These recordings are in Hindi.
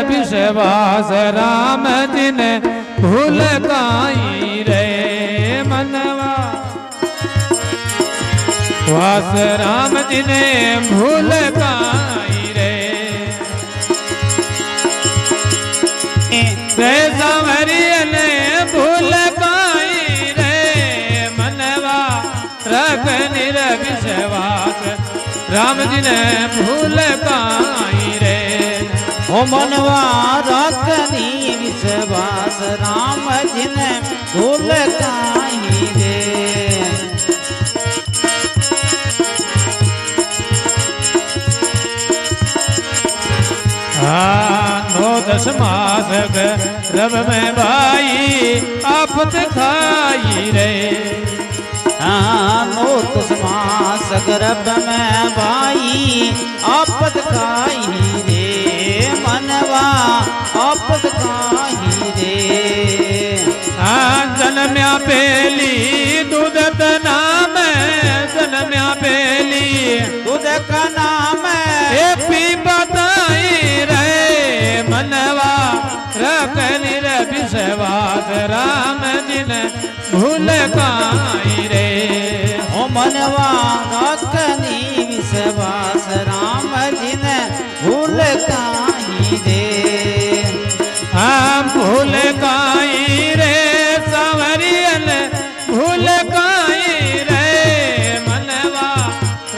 विश्वास राम जी ने भूल काई रे मनवा वास राम जी ने भूल काई रे सांवरिया ने भूल काई रे मनवा रख निर विश्वास राम जी ने भूल काई रे ओ मनवा रखनी विश्वास राम जी ने भूल काई रे नो दस मास रब में भाई आफत खाई रे नो दस मास गर्भ में भाई आफत खाई रे मनवा आफत खाई रे जन्म्या पेली दूध का नाम जन्म्या पेली दूध का नाम पी बताई रे मनवा रख निर विश्वास राम जी ने भूल काई रे ओ मनवा रखनी विश्वास राम जी ने भूल काई रे हम भूल काई रे सांवरियन भूल काई रे मनवा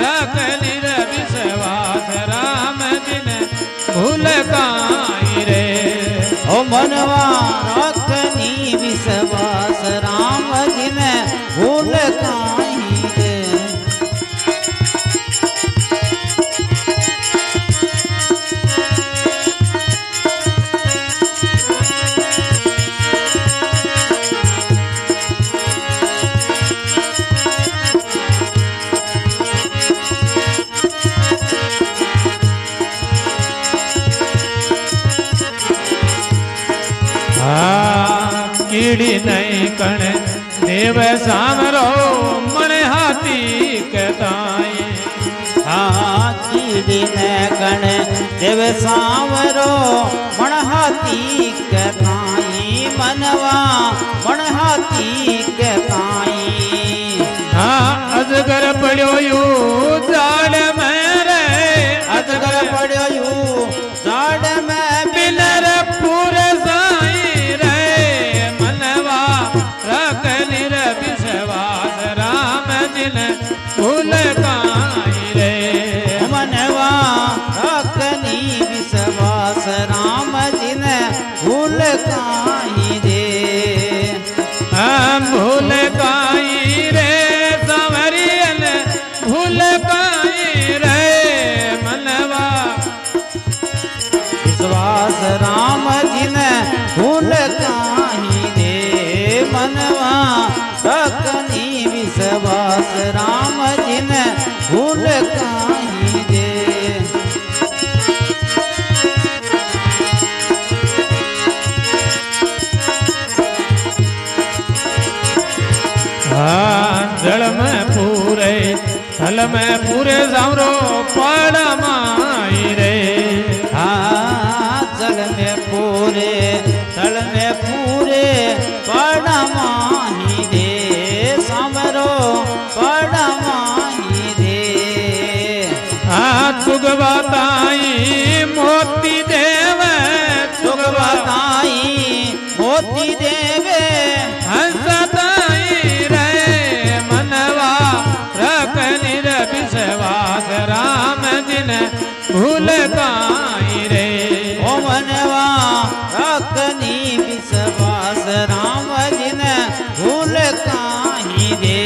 रख निर विश्वास राम जी ने भूल काई रे ओ मनवा रखनी विश्वास राम जी ने भूल काई रे कीड़ी नहीं कण देव सामरो मन हाथी कहताई कीड़ी ने कण देव सामरो मन हाथी कहताई मनवा मन हाथी कहताई अजगर पड़ो यू जाड़ में रे अजगर पड़ो यू जाड़ में बिलर पूरे साई रे मनवा रख निर विश्वास राम जी ने भूल काई रे मनवा रखनी विश्वास राम जी ने भूल काई रे हम भूल काई रे सांवरियन भूल काई रे मनवा विश्वास राम जी ने भूल काई रे मनवा रखनी विश्वास राम जी ने भूल काई रे जल में पूरे थल में पूरे जामरो पाड़ा माई रे जल में पूरे थल में पूरे पाड़ा माही रे सामरो पाड़ा माही रे सुगवाताई मोती देव सुगवाताई मोती देवे हंसताई रे मनवा रख निर विश्वास राम जी ने भूल काई रे ओ मनवा रखनी विश्वास राम जी ने भूल काई रे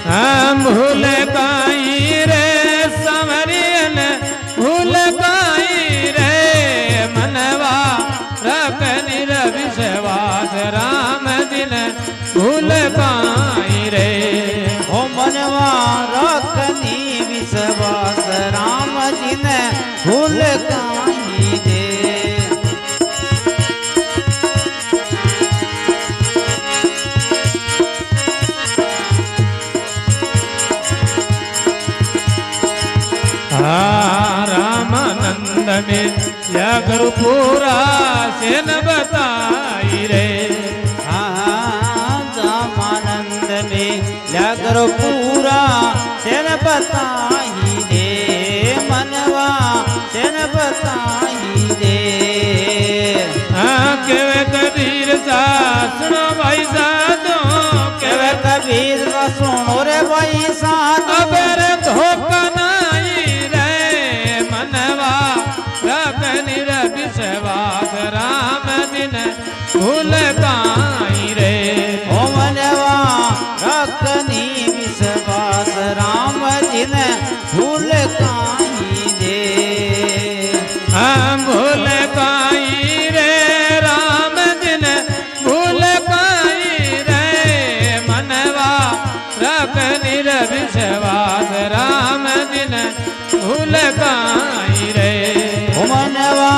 हम भूल काई रे सांवरियन भूल काई रे मनवा रख निर विश्वास राम जी ने भूल काई रे ओ मनवा रखनी विश्वास राम जी ने या गुरु पूरा से न बताई रे आनंद में जागरो पूरा से न बताई दे मनवा से न बताई दे केवे कबीर सा सुनो भाई साधो केवे कबीर सा सुनो रे भाई साधो अबर धोखा नहीं रे मनवा रख निर विश्वास राम दिन भूल काई रे ओ मनवा रखनी विश्वास राम दिन भूल काई दे हम भूल काई रे राम दिन भूल काई रे मनवा रख निर विश्वास राम दिन भूल काई रे ओ मनवा